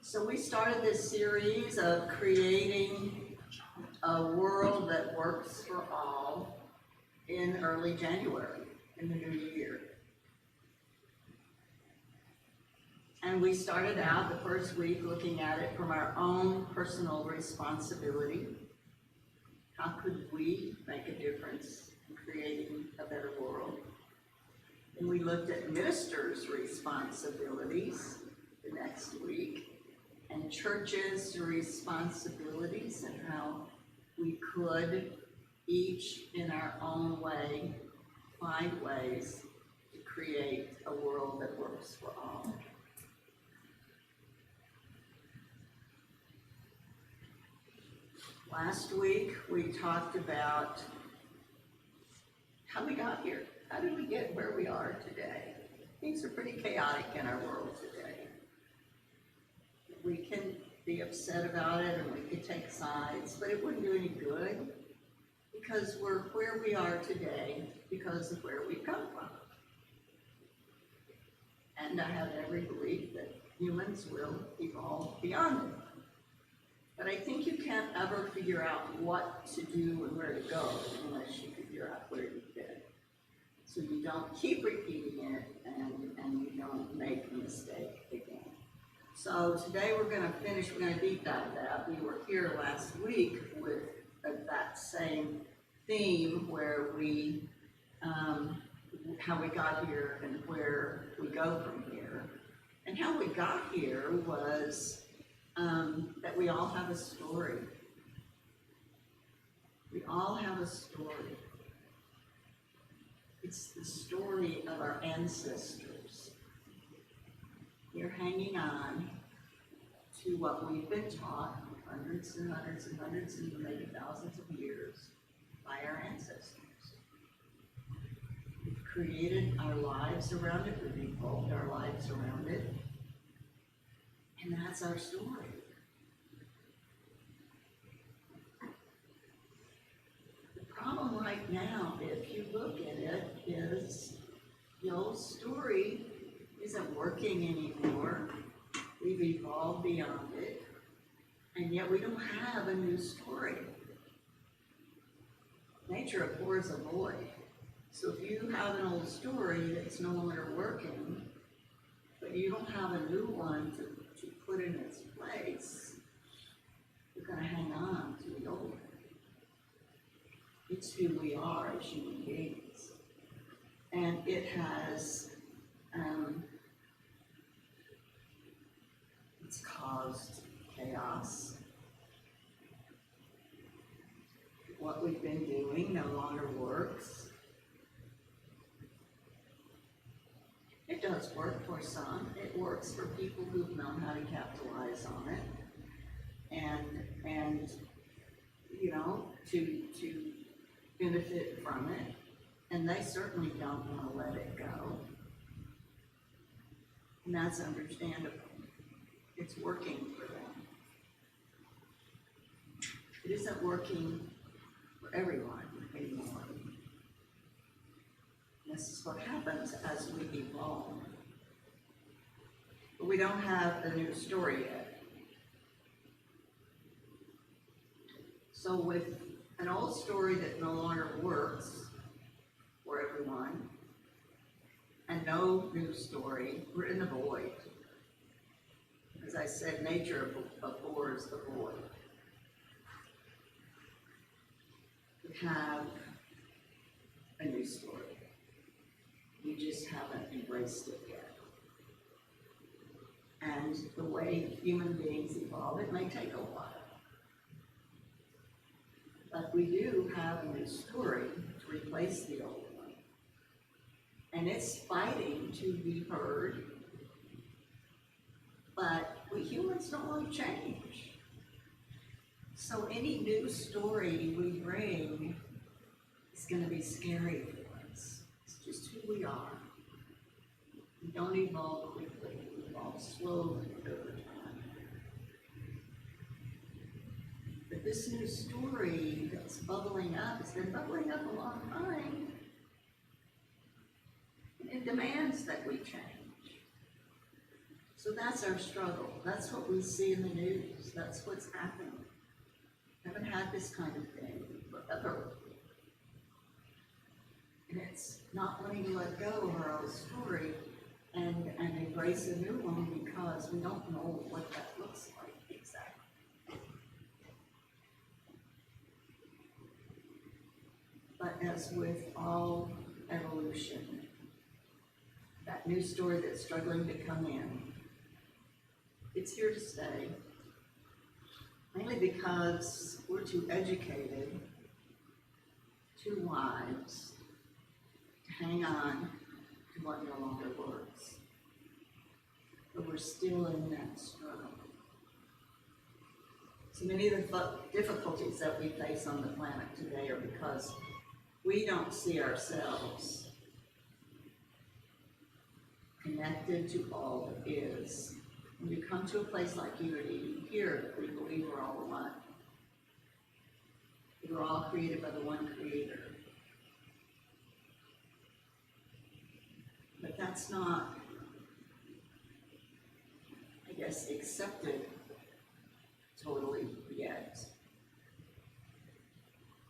So we started this series of creating a world that works for all in early January, in the new year. And we started out the first week looking at it from our own personal responsibility. How could we make a difference in creating a better world? And we looked at ministers' responsibilities the next week, and churches' responsibilities, and how we could each in our own way find ways to create a world that works for all. Last week we talked about how we got here. How did we get where we are today? Things are pretty chaotic in our world today. We can be upset about it and we could take sides, but it wouldn't do any good because we're where we are today because of where we've come from. And I have every belief that humans will evolve beyond it. But I think you can't ever figure out what to do and where to go unless you figure out where you've been. So you don't keep repeating it and you don't make a mistake again. So today we're going to deep dive that. We were here last week with that same theme where we, how we got here and where we go from here. And how we got here was that we all have a story. We all have a story. It's the story of our ancestors. You're hanging on to what we've been taught hundreds and hundreds and hundreds and maybe thousands of years by our ancestors. We've created our lives around it, we've evolved our lives around it, and that's our story. The problem right now, if you look at it, is the old story isn't working anymore. We've evolved beyond it, and yet we don't have a new story. Nature abhors a void. So if you have an old story that's no longer working, but you don't have a new one to put in its place, you're going to hang on to the old one. It's who we are as human beings. And it has it's caused chaos. What we've been doing no longer works. It does work for some. It works for people who've known how to capitalize on it and you know, to benefit from it. And they certainly don't want to let it go. And that's understandable. It's working for them. It isn't working for everyone anymore. This is what happens as we evolve. But we don't have a new story yet. So with an old story that no longer works for everyone, and no new story, we're in the void. As I said, nature abhors the void. We have a new story. We just haven't embraced it yet. And the way human beings evolve, it may take a while. But we do have a new story to replace the old one. And it's fighting to be heard. But we humans don't want to change. So any new story we bring is going to be scary for us. It's just who we are. We don't evolve quickly. We evolve slowly over time. But this new story that's bubbling up, it's been bubbling up a long time. And it demands that we change. So that's our struggle. That's what we see in the news. That's what's happening. Haven't had this kind of thing forever. And it's not wanting to let go of our old story and embrace a new one because we don't know what that looks like exactly. But as with all evolution, that new story that's struggling to come in, it's here to stay. Mainly because we're too educated, too wise to hang on to what no longer works. But we're still in that struggle. So many of the difficulties that we face on the planet today are because we don't see ourselves connected to all that is. When you come to a place like unity, you hear that we believe we're all one. We were all created by the one Creator. But that's not, I guess, accepted totally yet.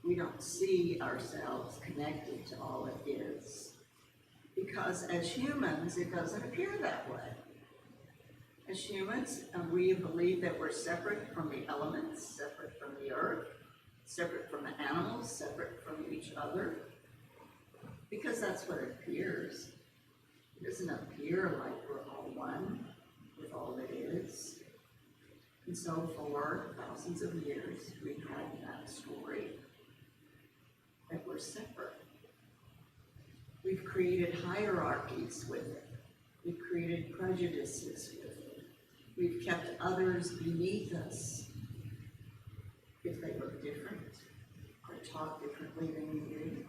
We don't see ourselves connected to all it is. Because as humans, it doesn't appear that way. As humans, we believe that we're separate from the elements, separate from the earth, separate from the animals, separate from each other, because that's what it appears. It doesn't appear like we're all one with all that is. And so for thousands of years, we've had that story that we're separate. We've created hierarchies with it. We've created prejudices with it. We've kept others beneath us if they look different or talk differently than we do.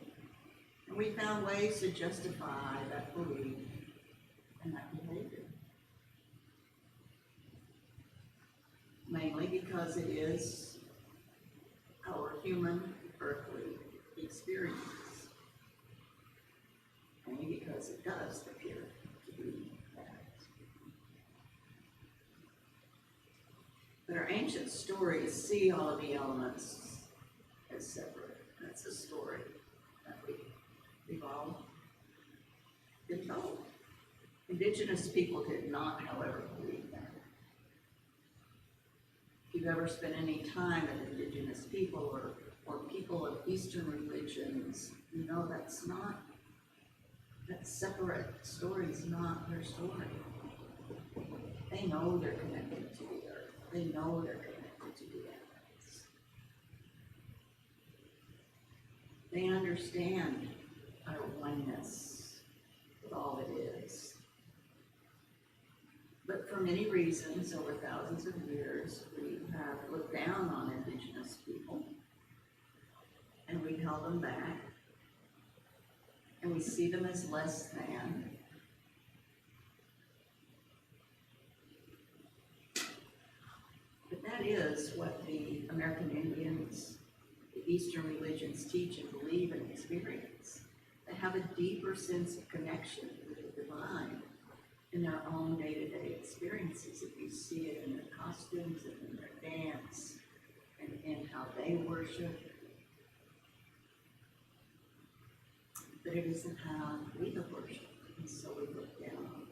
And we found ways to justify that belief and that behavior. Mainly because it is our human earthly experience. Mainly because it does appear to be that. But our ancient stories see all of the elements as separate. That's a story that we've all been told. Indigenous people did not, however, believe that. If you've ever spent any time with indigenous people or people of Eastern religions, you know that separate story is not their story. They know they're connected to the earth. They know they're connected to the elements. They understand our oneness with all it is. But for many reasons, over thousands of years, we have looked down on indigenous people, and we've held them back, and we see them as less than. But that is what the American Indians, the Eastern religions teach and believe and experience. They have a deeper sense of connection with the divine in their own day-to-day experiences. If you see it in their costumes and in their dance and in how they worship. But it isn't how we worship, and so we look down on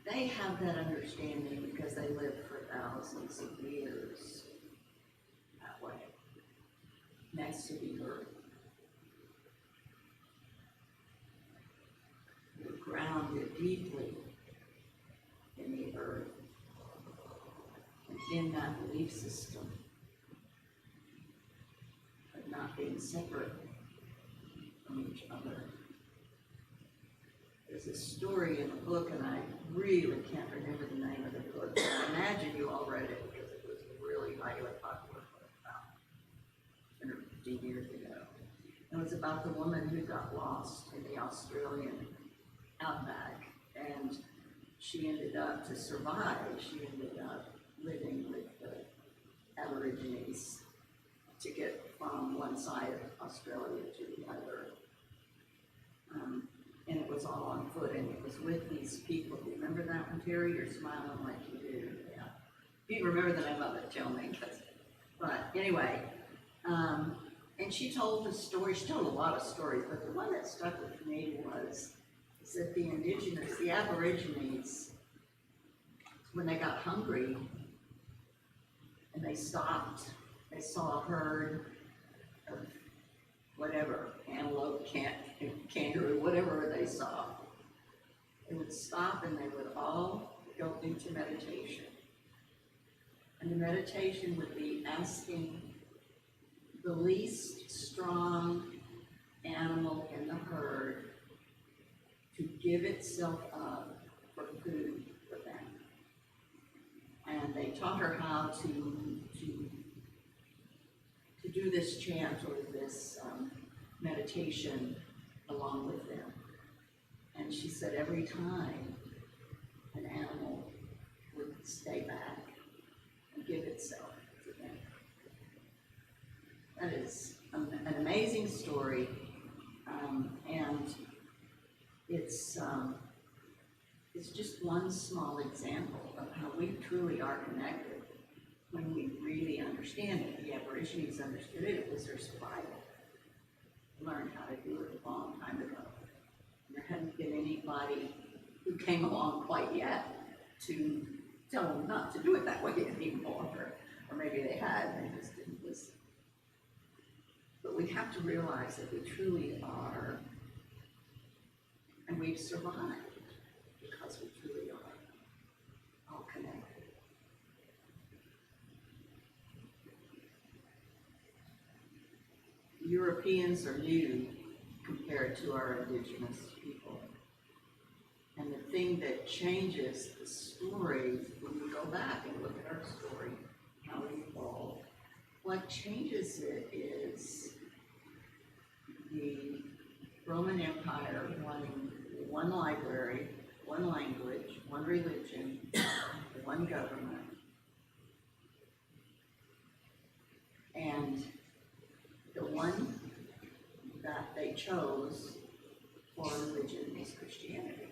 that. They have that understanding because they lived for thousands of years that way, next to the earth. We're grounded deeply in the earth and in that belief system of not being separate from each other. There's a story in the book, and I really can't remember the name of the book, but I imagine you all read it because it was a really highly popular book about 10 or 15 years ago. It was about the woman who got lost in the Australian outback, and she ended up, to survive, she ended up living with the Aborigines to get from one side of Australia to the other. And it was all on foot, and it was with these people. Do you remember that one, Terry? You're smiling like you do. Yeah. If you remember the name of it, tell me. But anyway, and she told the story. She told a lot of stories, but the one that stuck with me was that the Aborigines, when they got hungry and they stopped, they saw a herd of whatever, antelope, kangaroo, whatever they saw. They would stop and they would all go into meditation. And the meditation would be asking the least strong animal in the herd to give itself up for food for them. And they taught her how to do this chant or this meditation along with them. And she said every time an animal would stay back and give itself to them. That is an amazing story, and it's just one small example of how we truly are connected when we really understand it. The Aborigines understood it. It was their survival. They learned how to do it a long time ago. And there hadn't been anybody who came along quite yet to tell them not to do it that way anymore. Or maybe they had, and they just didn't listen. But we have to realize that we truly are, and we've survived because we truly are all connected. Europeans are new compared to our indigenous people. And the thing that changes the story, when we go back and look at our story, how it evolved, what changes it is the Roman Empire wanting one library, one language, one religion, one government, and the one that they chose for religion was Christianity.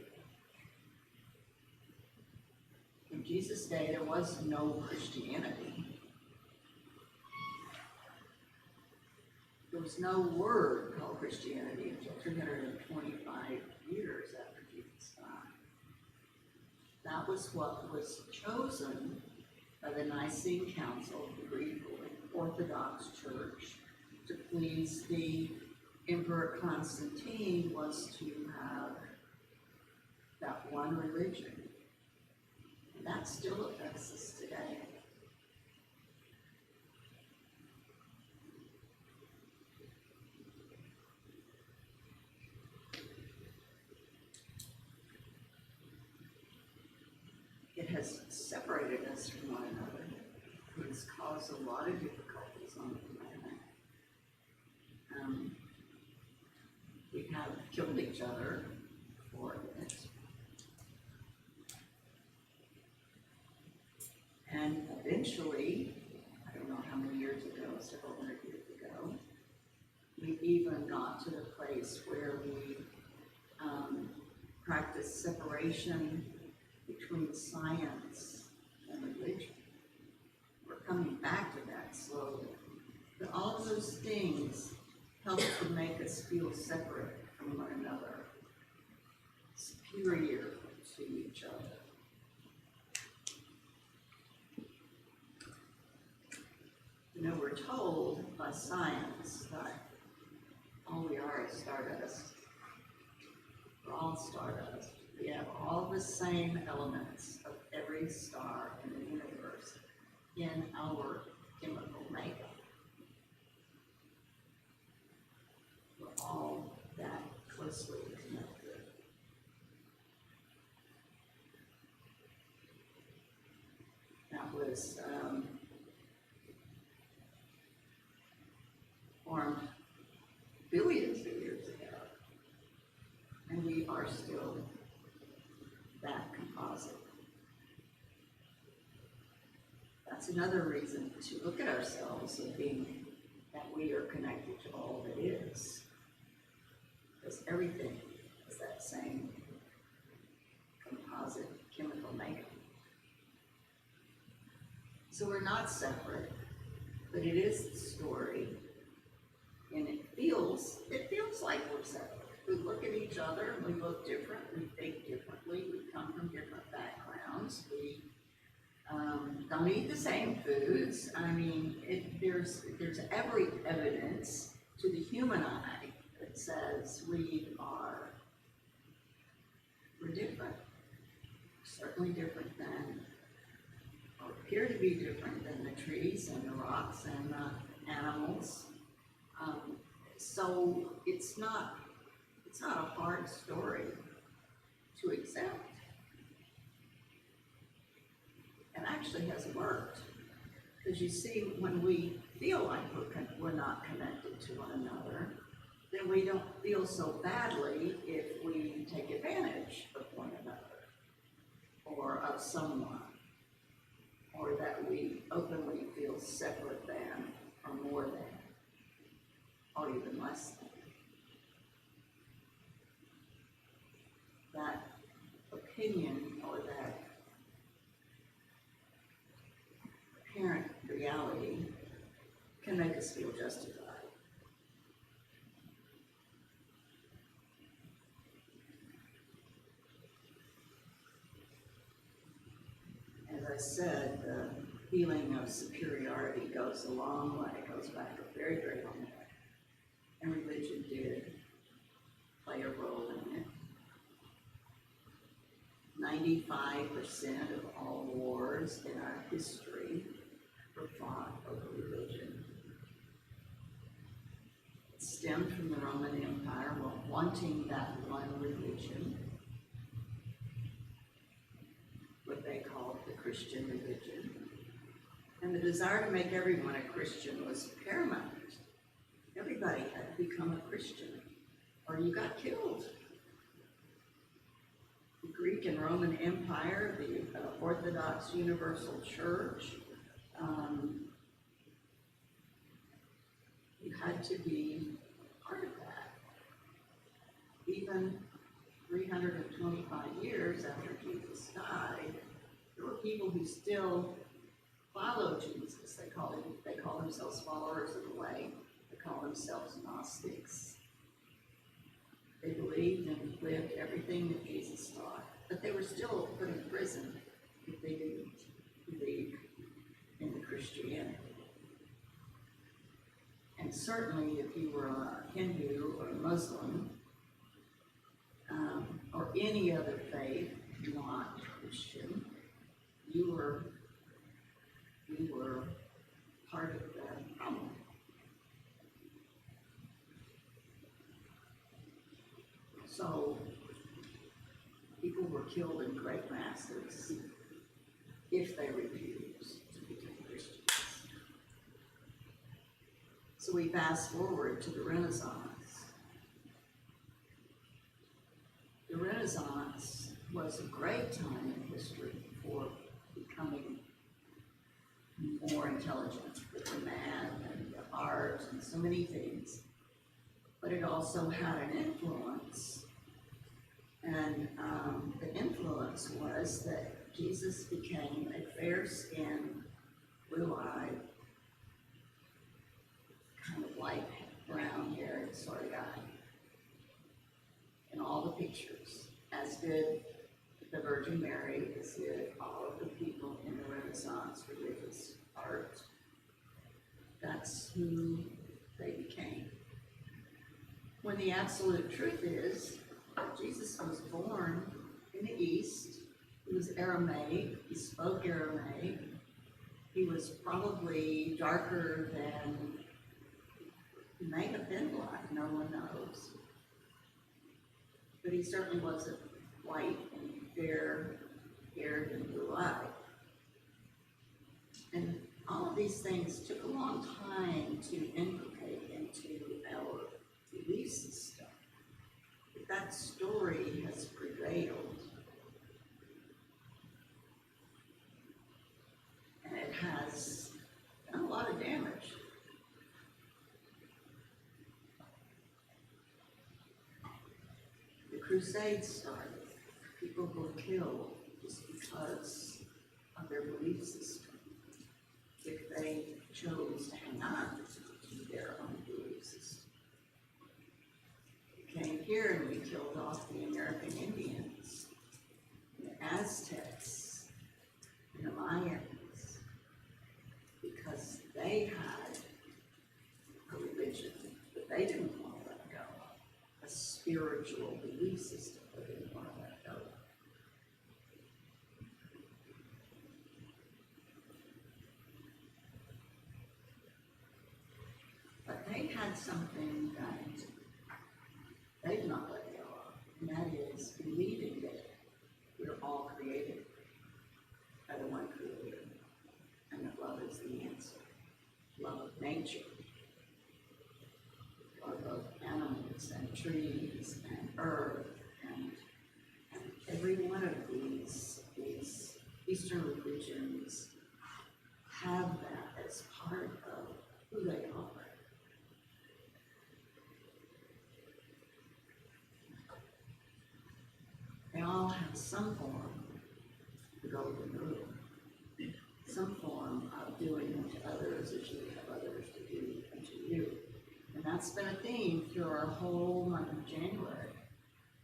In Jesus' day, there was no Christianity. There was no word called Christianity until 325 years after Jesus died. That was what was chosen by the Nicene Council, the Greek Orthodox Church, to please the Emperor Constantine, was to have that one religion. And that still affects us today. It has separated us from one another. It has caused a lot of difficulties on the planet. We have killed each other for it. And eventually, I don't know how many years ago, several hundred years ago, we even got to the place where we practiced separation between science and religion. We're coming back to that slowly. But all of those things help to make us feel separate from one another, superior to each other. You know, we're told by science that all we are is stardust. We're all stardust. all the same elements of every star in the universe in our chemical makeup. We're all that closely connected. That was formed billions of years ago, and we are still that composite. That's another reason to look at ourselves as being that we are connected to all that is, because everything is that same composite chemical makeup. So we're not separate, but it is the story, and it feels like we're separate. We look at each other and we look different, we think differently, we come from different backgrounds, we don't eat the same foods. I mean, there's every evidence to the human eye that says we're different, certainly different than, or appear to be different than the trees and the rocks and the animals. So it's not a hard story to accept. It actually has worked, because you see, when we feel like we're not connected to one another, then we don't feel so badly if we take advantage of one another or of someone, or that we openly feel separate than, or more than, or even less than. That opinion, or that apparent reality, can make us feel justified. As I said, the feeling of superiority goes a long way, goes back a very, very long way. And religion did play a role in it. 95% of all wars in our history were fought over religion. It stemmed from the Roman Empire, wanting that one religion, what they called the Christian religion. And the desire to make everyone a Christian was paramount. Everybody had to become a Christian, or you got killed. The Greek and Roman Empire, the Orthodox Universal Church, you had to be part of that. Even 325 years after Jesus died, there were people who still followed Jesus. They call themselves followers of the way. They call themselves Gnostics. They believed and lived everything that Jesus taught, but they were still put in prison if they didn't believe in the Christianity. And certainly if you were a Hindu or a Muslim, or any other faith not Christian, you were part of the problem. So people were killed in great masses if they refused to become Christians. So we fast forward to the Renaissance. The Renaissance was a great time in history for becoming more intelligent with the math and the art and so many things. But it also had an influence. And the influence was that Jesus became a fair-skinned, blue-eyed, kind of light brown-haired sort of guy in all the pictures, as did the Virgin Mary, as did all of the people in the Renaissance religious art. That's who they became. When the absolute truth is, Jesus was born in the East. He was Aramaic, he spoke Aramaic. He was probably darker than, he may have been black, no one knows. But he certainly wasn't white and fair-haired and blue-eyed. And all of these things took a long time to inculcate into our belief system. But that story has prevailed. And it has done a lot of damage. The Crusades started. People were killed just because of their belief system. If they chose to hang on to their own belief system. We came here and we killed off the American Indians, the Aztecs, and the Mayans, because they had a religion that they didn't want to let go of, a spiritual belief system that they didn't want to let go of. But they had something that they did not let go of, and that is believing that we're all created by the one creator, and that love is the answer. Love of nature, love of animals and trees and earth, and every one of these Eastern religions have that as part of who they are. They all have some form of the golden rule, some form of doing unto others as you would have others to do unto you. And that's been a theme through our whole month of January.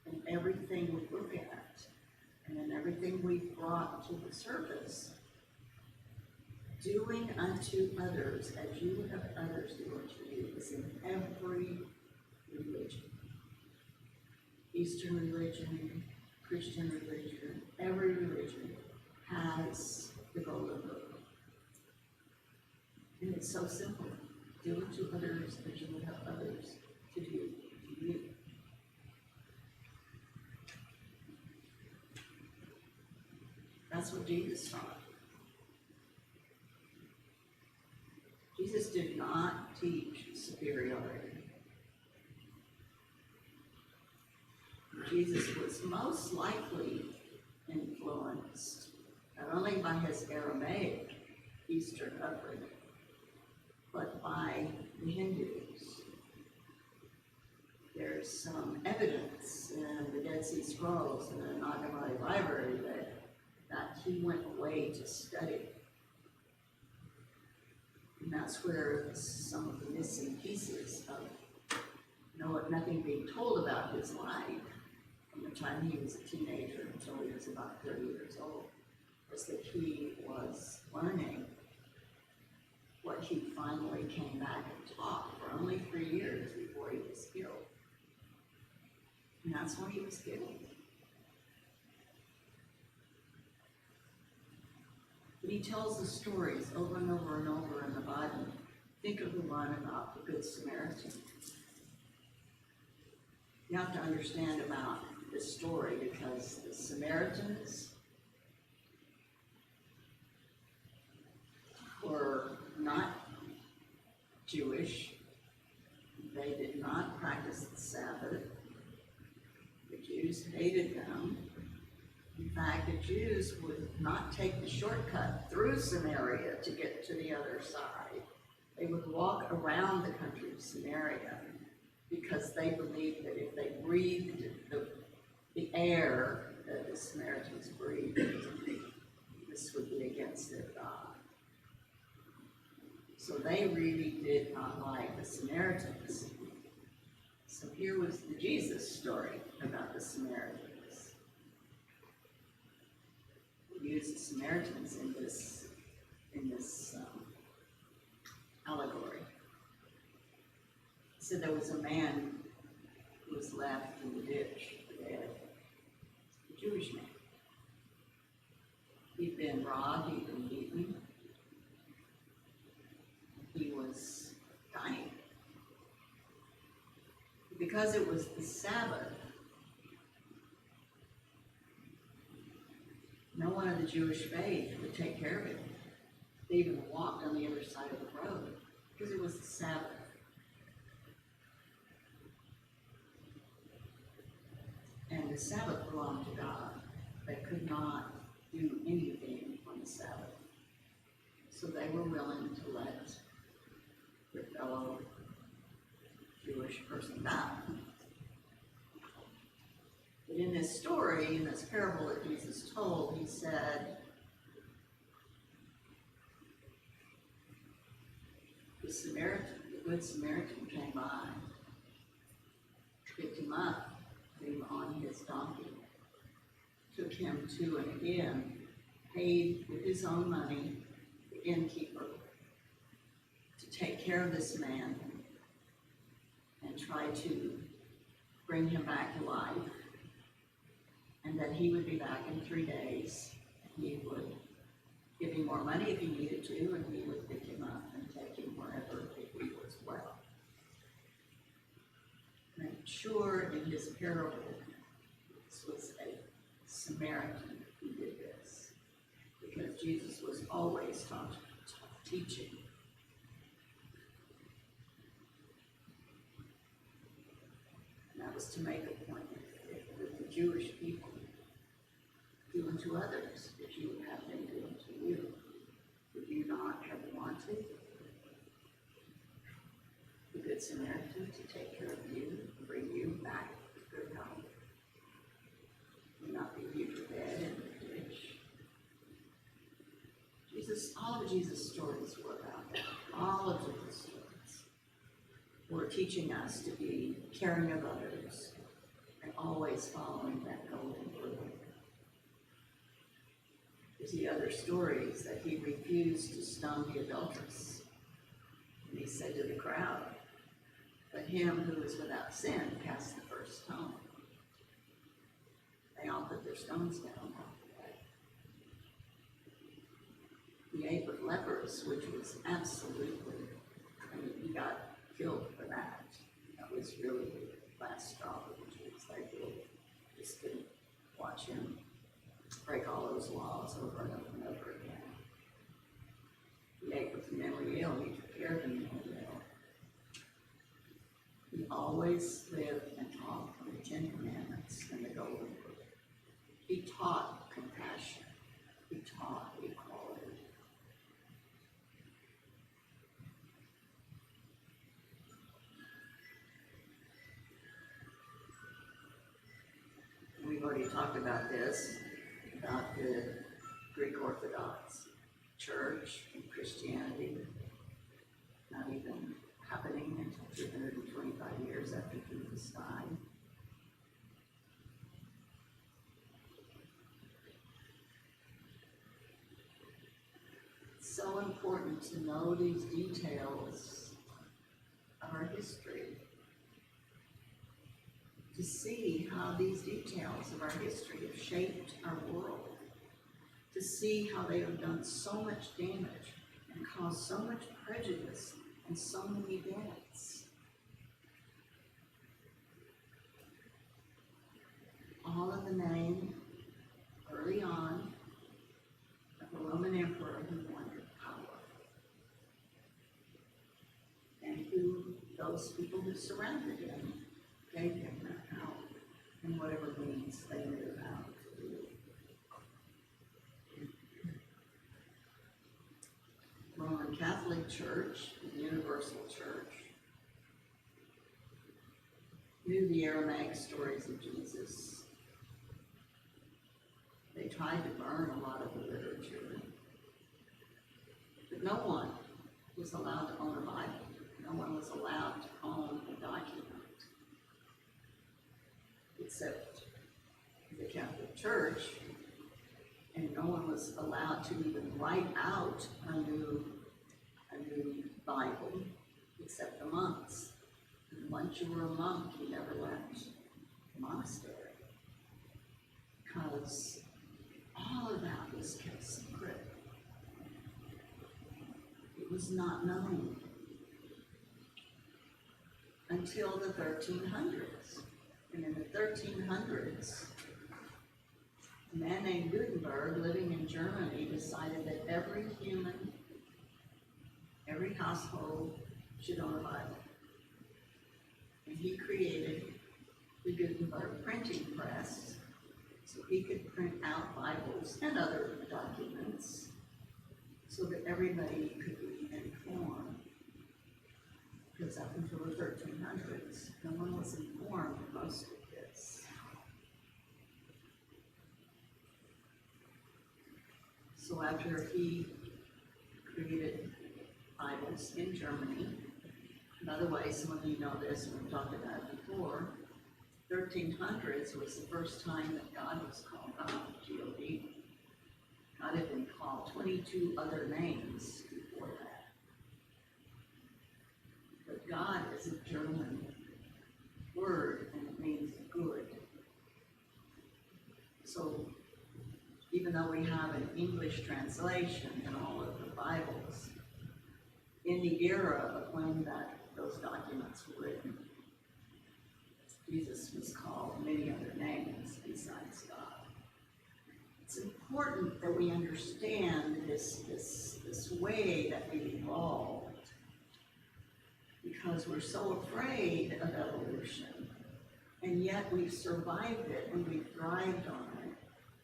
And everything we look at, and in everything we've brought to the surface, doing unto others as you would have others do unto you is in every religion. Eastern religion, Christian religion, every religion has the golden rule. And it's so simple. Do unto others as you would have others to do to you. That's what Jesus taught. Jesus did not teach superiority. Jesus was most likely influenced not only by his Aramaic Eastern upbringing, but by the Hindus. There's some evidence in the Dead Sea Scrolls in the Nag Hammadi Library that he went away to study. And that's where some of the missing pieces of nothing being told about his life from the time he was a teenager until he was about 30 years old, was that he was learning what he finally came back and taught for only 3 years before he was killed. And that's what he was getting. But he tells the stories over and over and over in the Bible. Think of the one about the Good Samaritan. You have to understand about this story because the Samaritans were not Jewish. They did not practice the Sabbath. The Jews hated them. In fact, the Jews would not take the shortcut through Samaria to get to the other side. They would walk around the country of Samaria because they believed that if they breathed the air that the Samaritans breathed, this would be against their God. So they really did not like the Samaritans. So here was the Jesus story about the Samaritans. We use the Samaritans in this allegory. So there was a man who was left in the ditch for dead. Jewish man. He'd been robbed, he'd been beaten. He was dying. Because it was the Sabbath, no one of the Jewish faith would take care of him. They even walked on the other side of the road because it was the Sabbath. And the Sabbath belonged to God. They could not do anything on the Sabbath. So they were willing to let their fellow Jewish person die. But in this story, in this parable that Jesus told, he said, the Good Samaritan came by, picked him up, put him on his donkey, took him to an inn, paid with his own money the innkeeper to take care of this man and try to bring him back to life, and that he would be back in 3 days. He would give him more money if he needed to, and he would pick him up and take him wherever he was well. And I'm sure in his parable, this was a Samaritan who did this, because Jesus was always teaching. And that was to make a point that the Jewish people do unto others, that you would have them do unto you. Would you not have wanted the Good Samaritan to take care of you, bring you back to good health, and not leave you for dead in the ditch? All of Jesus' stories were about that. All of Jesus' stories were teaching us to be caring of others and always following that golden rule. There's the other stories that he refused to stone the adulteress. And he said to the crowd, "Let him who is without sin cast the first stone." They all put their stones down. He ate with lepers, which was absolutely, he got killed for that. That was really the last straw for the Jews. They just couldn't watch him break all those laws over and over and over again. He ate with the mentally ill, he took care of the mentally ill. He always lived and taught from the Ten Commandments and the Golden Rule. He taught compassion. He taught equality. We've already talked about this, about the Greek Orthodox Church and Christianity not even happening until 225 years after Jesus died. It's so important to know these details of our history, to see how these details of our history have shaped our world, to see how they have done so much damage and caused so much prejudice and so many deaths. All in the name, early on, of a Roman emperor who wanted power, and who those people who surrounded him gave him that power in whatever means they knew how to do. Roman Catholic Church, the Universal Church, knew the Aramaic stories of Jesus. They tried to burn a lot of the literature, but no one was allowed to own a Bible. No one was allowed to own a document except the Catholic Church, and no one was allowed to even write out a new Bible except the monks. And once you were a monk, you never left the monastery. because all of that was kept secret. It was not known until the 1300s. And in the 1300s, a man named Gutenberg, living in Germany, decided that every human, every household should own a Bible. And he created the Gutenberg printing press so he could print out Bibles and other documents so that everybody could be informed. Because up until the 1300s, no one was informed of most of this. So after he created Bibles in Germany, another way, some of you know this, we've talked about it before, 1300s was the first time that God was called God, G-O-D. God had been called 22 other names before that. But God is a German word, and it means good. So even though we have an English translation in all of the Bibles, in the era of when those documents were written, Jesus was called many other names besides God. It's important that we understand this way that we evolved, because we're so afraid of evolution, and yet we've survived it and we've thrived on it,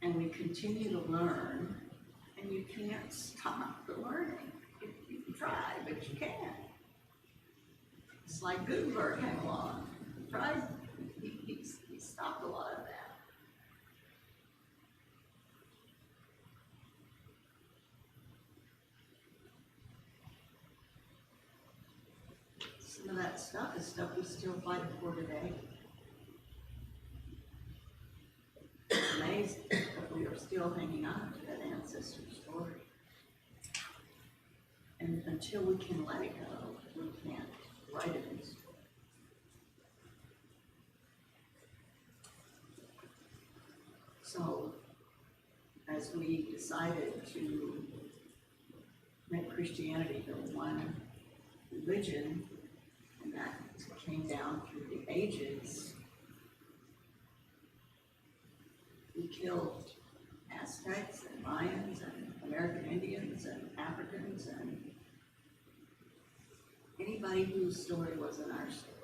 and we continue to learn, and you can't stop the learning. You can try, but you can't. It's like Gutenberg came along. He tried, he stopped a lot of that. Some of that stuff is stuff we still fight for today. It's amazing that we are still hanging on to that ancestor story. And until we can let it go, we can't write a new story. So, as we decided to make Christianity the one religion, and that came down through the ages, we killed Aztecs and Mayans and American Indians and Africans and anybody whose story wasn't our story.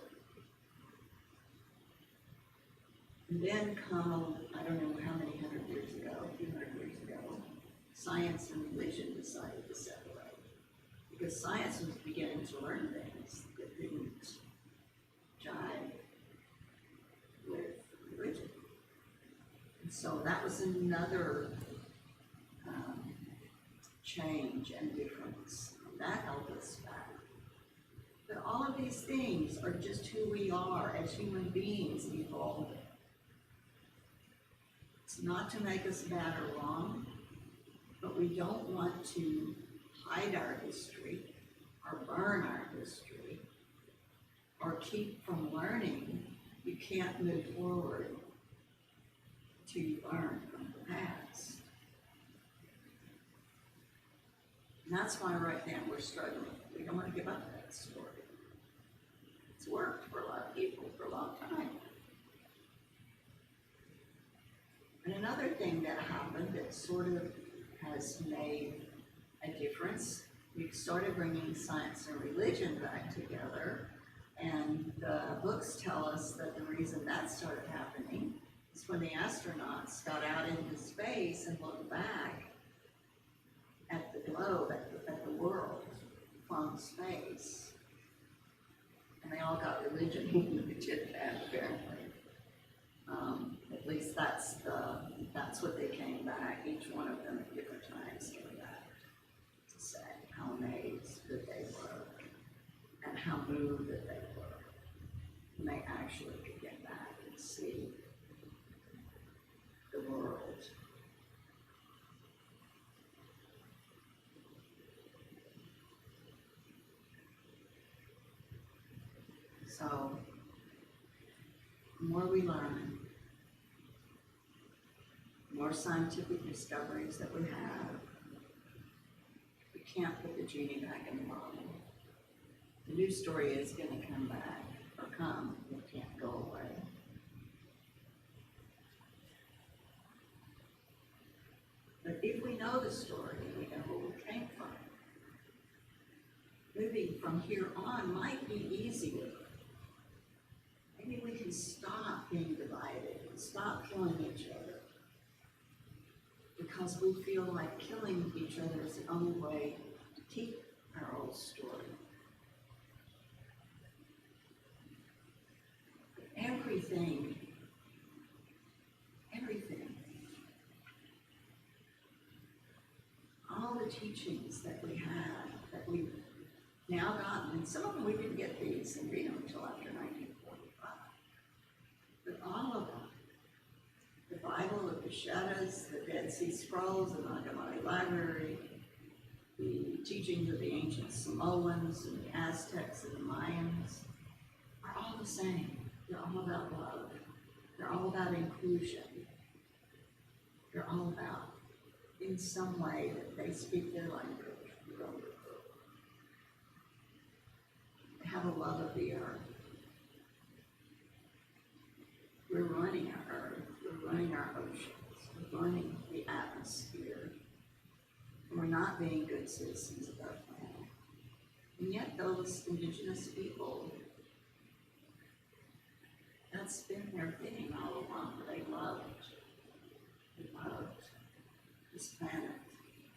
And then come, I don't know how many hundred years ago, a few hundred years ago, science and religion decided to separate. Because science was beginning to learn things that didn't jive with religion. And so that was another change and difference. And that held us back. But all of these things are just who we are as human beings evolving. It's not to make us bad or wrong, but we don't want to hide our history or burn our history or keep from learning. You can't move forward till you learn from the past. And that's why right now we're struggling. We don't want to give up that story. It's worked for a lot of people for a long time. And another thing that happened that sort of has made a difference, we started bringing science and religion back together, and the books tell us that the reason that started happening is when the astronauts got out into space and looked back at the globe, at the world from space. And they all got religion when they did that, apparently. At least that's what they came back, each one of them at different times came back to say how amazed that they were and how moved that they were when they actually could get back and see the world. So, the more we learn, more scientific discoveries that we have, we can't put the genie back in the bottle. The news story is going to come back, or come, it can't go away. But if we know the story, and we know where we came from, moving from here on might be easier. Maybe we can stop being divided and stop killing each other, because we feel like killing each other is the only way to keep our old story. Everything, all the teachings that we have, that we've now gotten, and some of them we didn't get these and read them until after 1945, but all of them, the Bible, the Peshittahs, the Dead Sea Scrolls, the Nag Hammadi Library, the teachings of the ancient Samoans and the Aztecs and the Mayans, are all the same. They're all about love. They're all about inclusion. They're all about, in some way, that they speak their language. They have a love of the earth. We're running our earth. We're running our oceans. We're running the atmosphere. And we're not being good citizens of our planet. And yet those indigenous people, that's been their thing all along. They loved this planet,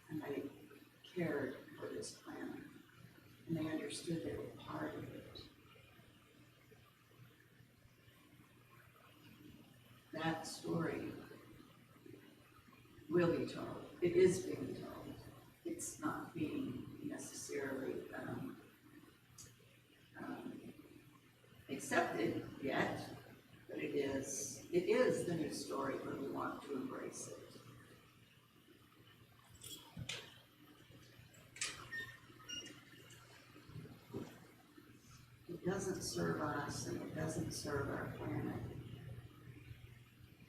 and they cared for this planet, and they understood they were part of it. That story will be told. It is being told. It's not being necessarily accepted yet, but it is the new story when we want to embrace it. It doesn't serve us, and it doesn't serve our planet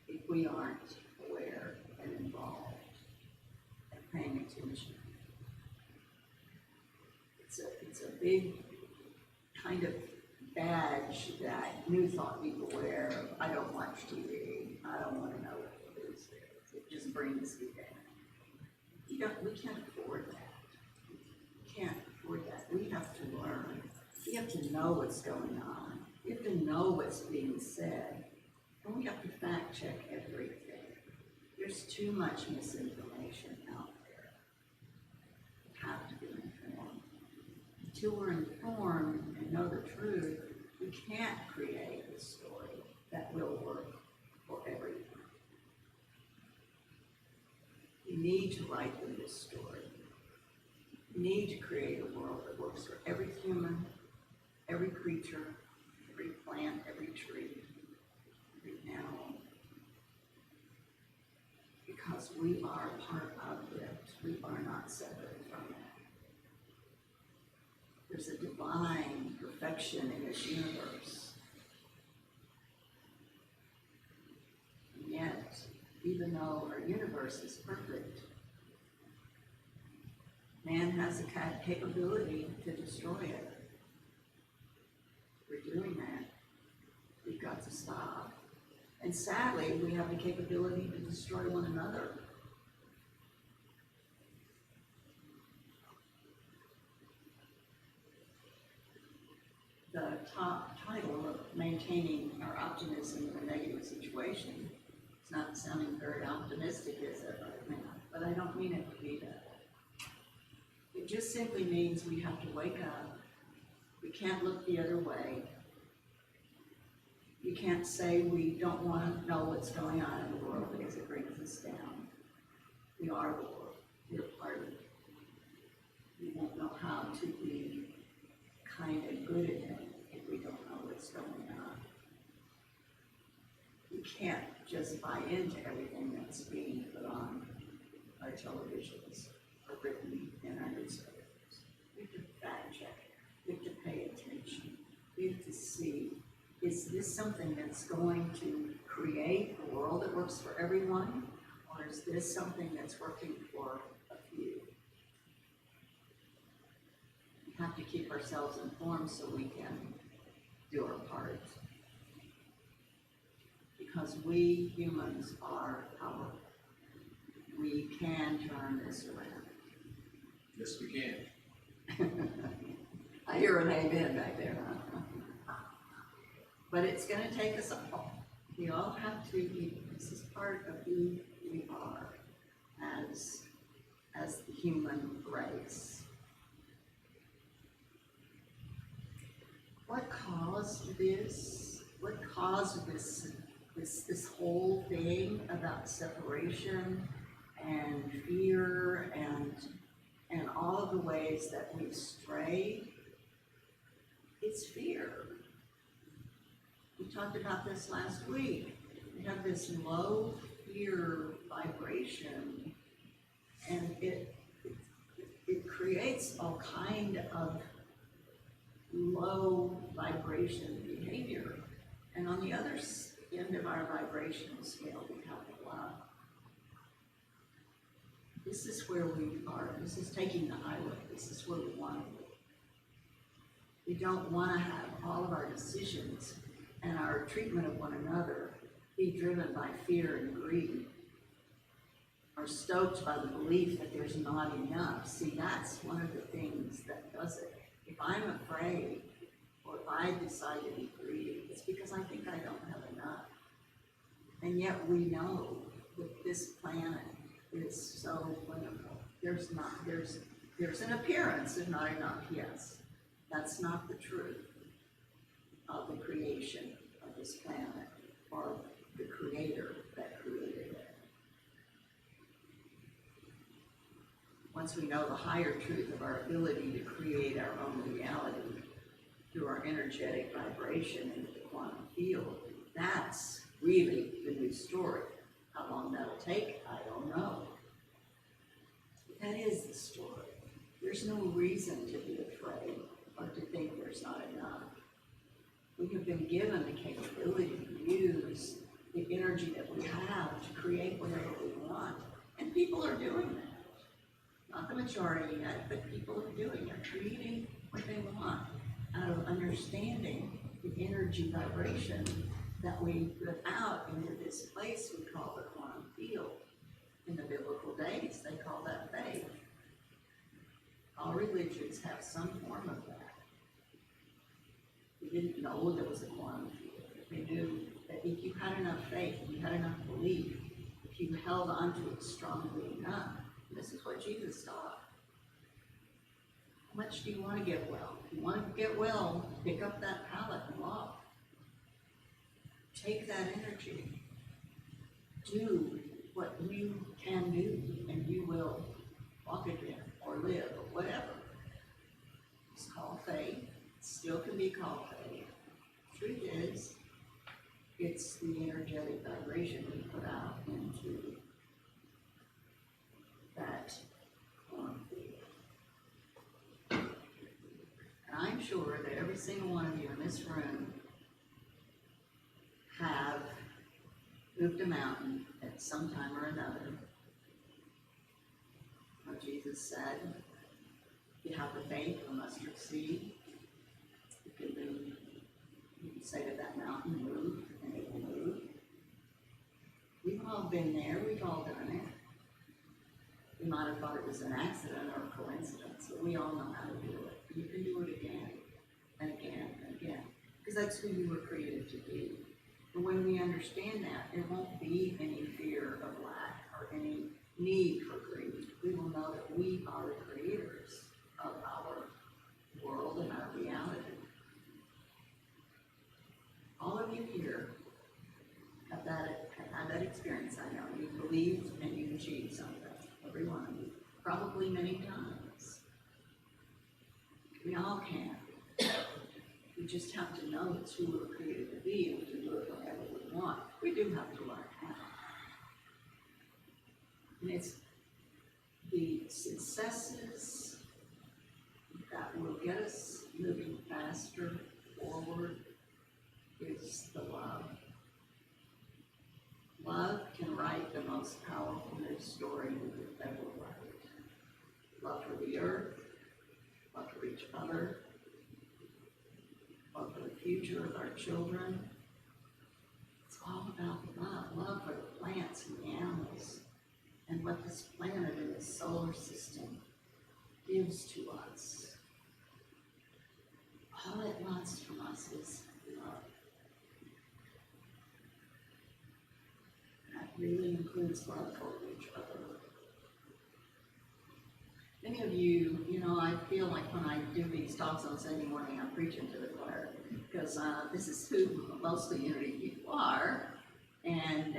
if we aren't aware and involved and paying attention. It's a big kind of badge that New Thought people wear. I don't watch TV. I don't want to know what the news is. It just brings me down. We can't afford that. We can't afford that. We have to learn. We have to know what's going on. We have to know what's being said. And we have to fact check everything. There's too much misinformation out there. We have to be informed. Until we're informed and know the truth, we can't create a story that will work for everyone. You need to write them this story. You need to create a world that works for every human, every creature, every plant, every tree, every animal. Because we are part of it. We are not separate from it. There's a divine perfection in this universe. And yet, even though our universe is perfect, man has the capability to destroy it. We're doing that. We've got to stop. And sadly, we have the capability to destroy one another. The top title of maintaining our optimism in a negative situation, it's not sounding very optimistic, is it, right now? But I don't mean it to be that. It just simply means we have to wake up. We can't look the other way. You can't say we don't want to know what's going on in the world because it brings us down. We are the world. We're part of it. We won't know how to be kind and good at it if we don't know what's going on. We can't just buy into everything that's being put on our televisions or written in our newspapers. We have to fact check. We have to pay attention. We have to see, is this something that's going to create a world that works for everyone? Or is this something that's working for a few? We have to keep ourselves informed so we can do our part. Because we humans are powerful. We can turn this around. Yes, we can. I hear an amen back there. But it's going to take us all. We all have to be, this is part of who we are as the human race. What caused this? What caused this whole thing about separation and fear and all of the ways that we've strayed? It's fear. We talked about this last week. We have this low fear vibration, and it creates all kind of low vibration behavior. And on the other end of our vibrational scale, we have love. This is where we are. This is taking the highway. This is where we want to be. We don't want to have all of our decisions and our treatment of one another be driven by fear and greed, or stoked by the belief that there's not enough. See, that's one of the things that does it. If I'm afraid, or if I decide to be greedy, it's because I think I don't have enough. And yet we know that this planet is so plentiful. There's an appearance of not enough, yes. That's not the truth of the creation of this planet, or the creator that created it. Once we know the higher truth of our ability to create our own reality through our energetic vibration into the quantum field, that's really the new story. How long that'll take, I don't know. But that is the story. There's no reason to be afraid or to think there's not enough. We have been given the capability to use the energy that we have to create whatever we want. And people are doing that. Not the majority yet, but people are doing it, creating what they want out of understanding the energy vibration that we put out into this place we call the quantum field. In the biblical days, they call that faith. All religions have some form of that. They didn't know there was a quantum field. They knew that if you had enough faith, if you had enough belief, if you held onto it strongly enough, this is what Jesus taught. How much do you want to get well? If you want to get well, pick up that pallet and walk. Take that energy. Do what you can do, and you will walk again, or live, or whatever. It's called faith. It still can be called faith. Truth is, it's the energetic vibration we put out into that quantum field. And I'm sure that every single one of you in this room have moved a mountain at some time or another. What Jesus said, if you have the faith of a mustard seed, you can say to that mountain, move, and it will move. We've all been there, we've all done it. We might have thought it was an accident or a coincidence, but we all know how to do it. You can do it again, and again, and again, because that's who you were created to be. But when we understand that, there won't be any fear of lack or any need for greed. We will know that we are the creators of our world and our reality. All of you here have had that experience, I know. You believed and you achieved something, every one of you, probably many times. We all can. We just have to know it's who we're created to be, and we can do it whenever we want. We do have to learn how. And it's the successes that will get us moving faster forward is the love. Love can write the most most powerful news story we could ever write. Love for the earth, love for each other, love for the future of our children. It's all about love for the plants and the animals, and what this planet and this solar system gives to us. All it wants from us is love. That really includes love for each other. Many of you, I feel like when I do these talks on Sunday morning, I'm preaching to the choir, because this is who most of the Unity people are, and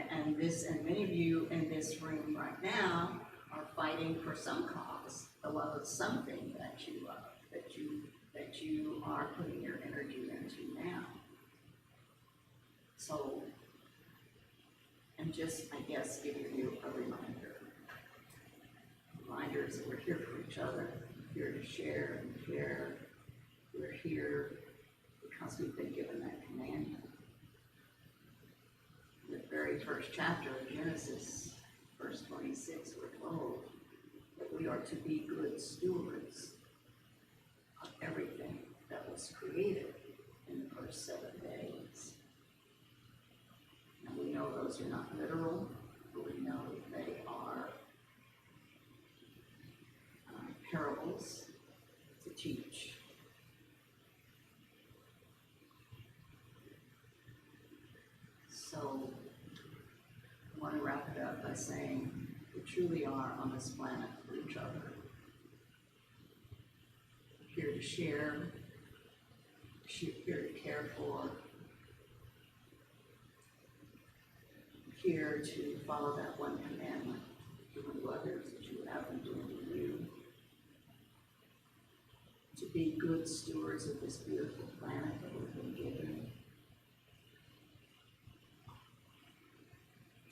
many of you in this room right now are fighting for some cause, the love of something that you love, that you are putting your energy into now. So, I'm just, I guess, giving you a reminder. Reminders that we're here for each other, here to share and care. We're here because we've been given that commandment. In the very first chapter of Genesis, verse 26, we're told that we are to be good stewards of everything that was created in the first 7 days. And we know those are not literal, but we know they are parables to teach. So I want to wrap it up by saying we truly are on this planet for each other. We're here to share, here to care for, here to follow that one commandment, do unto others as you would have them do unto you. To be good stewards of this beautiful planet that we've been given.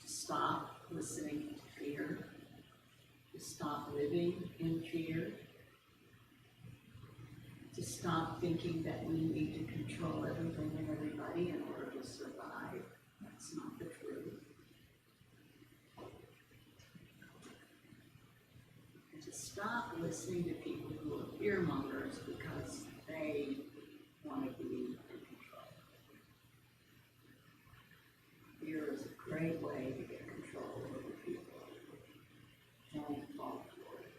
To stop listening to fear. To stop living in fear. To stop thinking that we need to control everything and everybody in order to survive. That's not the truth. To stop listening to people who are fear mongers because they want to be in control. Fear is a great way to get control over people. Don't fall for it.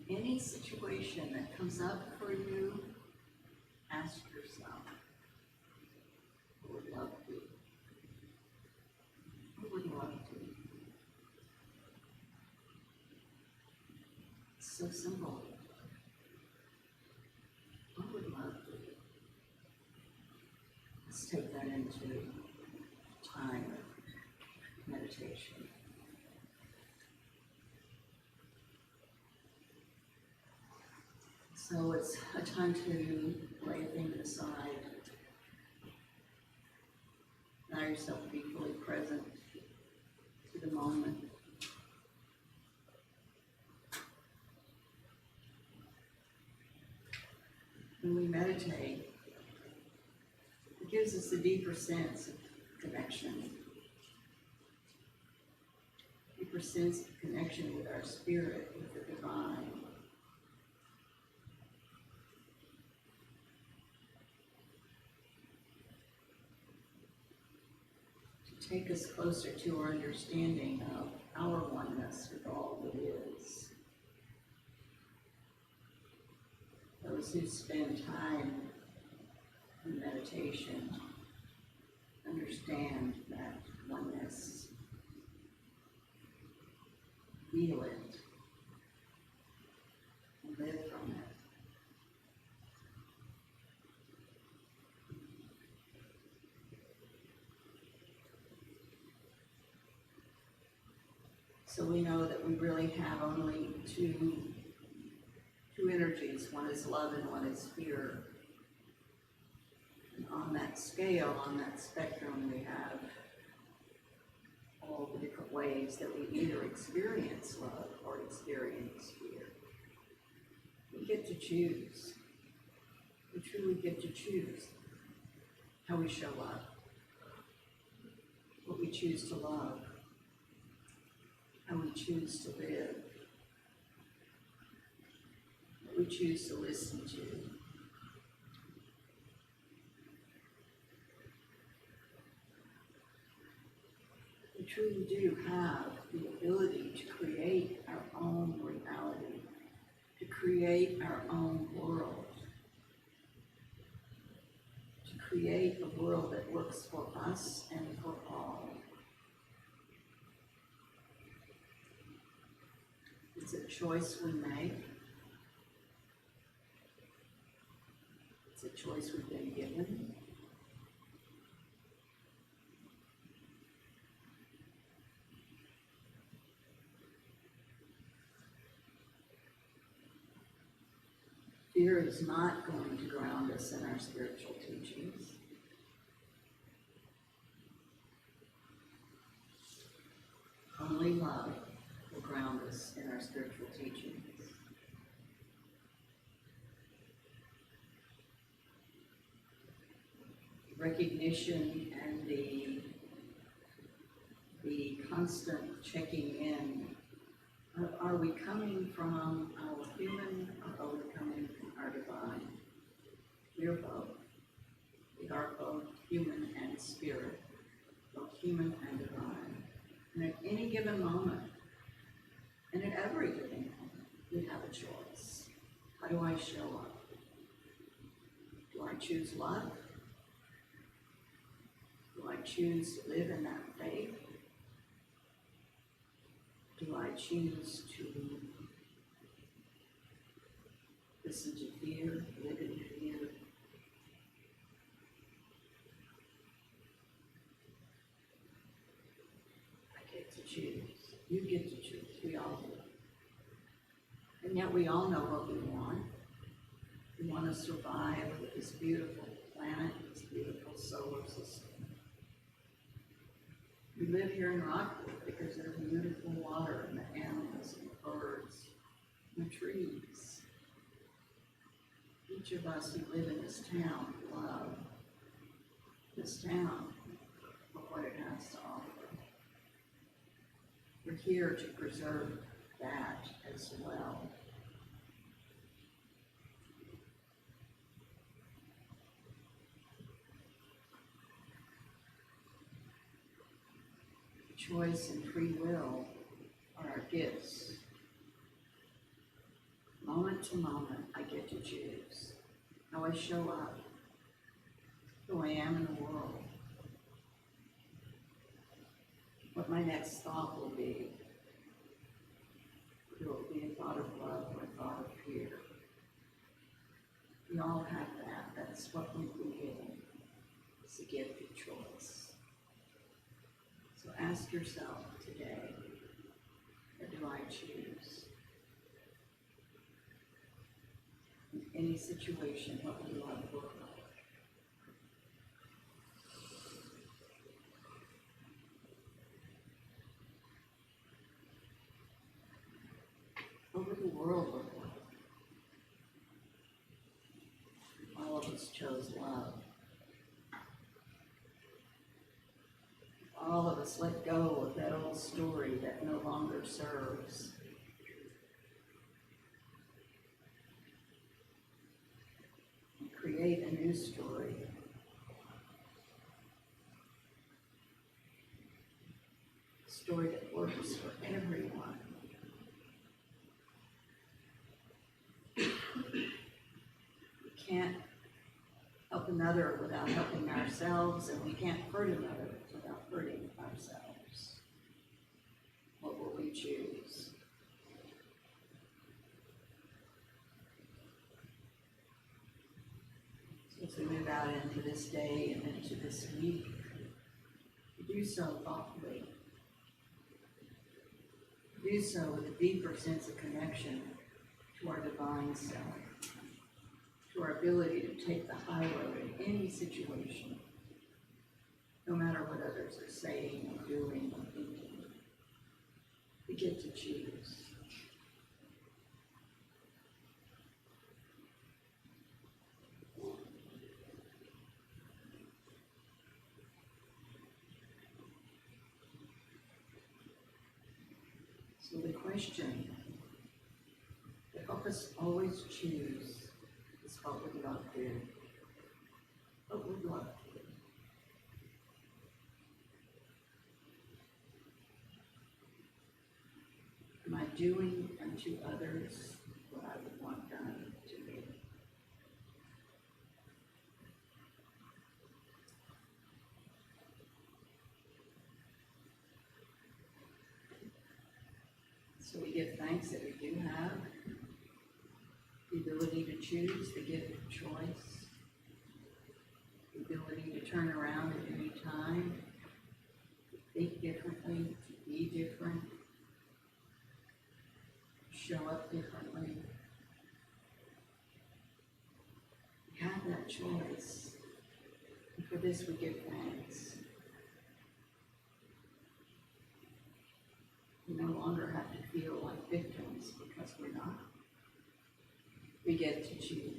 In any situation that comes up for you, ask yourself, who would love to? Who would love to? So simple. I would love to. Let's take that into time of meditation. So it's a time to lay things aside. Allow yourself to be fully present to the moment. When we meditate, it gives us a deeper sense of connection, deeper sense of connection with our spirit, with the divine. To take us closer to our understanding of our oneness with all that is. Those who spend time in meditation understand that oneness, feel it, and live from it. So we know that we really have only two energies. One is love and one is fear. And on that scale, on that spectrum, we have all the different ways that we either experience love or experience fear. We get to choose. We truly get to choose how we show up. what we choose to love, how we choose to live, what we choose to listen to. We truly do have the ability to create our own reality, to create our own world, to create a world that works for us and for all. It's a choice we make. It's a choice we've been given. Fear is not going to ground us in our spiritual teachings. Only love will ground us in our spiritual teachings. Recognition and the constant checking in. Are we coming from our human, or are we coming from our divine? We are both. We are both human and spirit, both human and divine. And at any given moment, and at every given moment, we have a choice. How do I show up? Do I choose love? Do I choose to live in that faith? Do I choose to listen to fear, live in fear? I get to choose. You get to choose. We all do. And yet we all know what we want. We want to survive with this beautiful planet, this beautiful solar system. We live here in Rockwood because there's beautiful water and the animals and the birds and the trees. Each of us who live in this town love this town for what it has to offer. We're here to preserve that as well. Choice and free will are our gifts. Moment to moment, I get to choose how I show up, who I am in the world, what my next thought will be. It will be a thought of love or a thought of fear. We all have that. That's what we've been given. It's a gift of choice. So ask yourself today, what do I choose? In any situation, what would love look like? What would the world look like? All of us chose love. All of us let go of that old story that no longer serves. And create a new story. A story that works for everyone. We can't help another without helping ourselves, and we can't hurt another without hurting ourselves. What will we choose? So as we move out into this day and into this week, we do so thoughtfully. We do so with a deeper sense of connection to our divine self, to our ability to take the high road in any situation, no matter what others are saying or doing or thinking. We get to choose. So the question to help us always choose is what would love do? What would love do? Am I doing unto others what I would want done to me? So we give thanks that we do have the ability to choose, the gift of choice, the ability to turn around at any time, to think differently, to be different, show up differently. We have that choice, and for this we give thanks. We no longer have to feel like victims because we're not. We get to choose.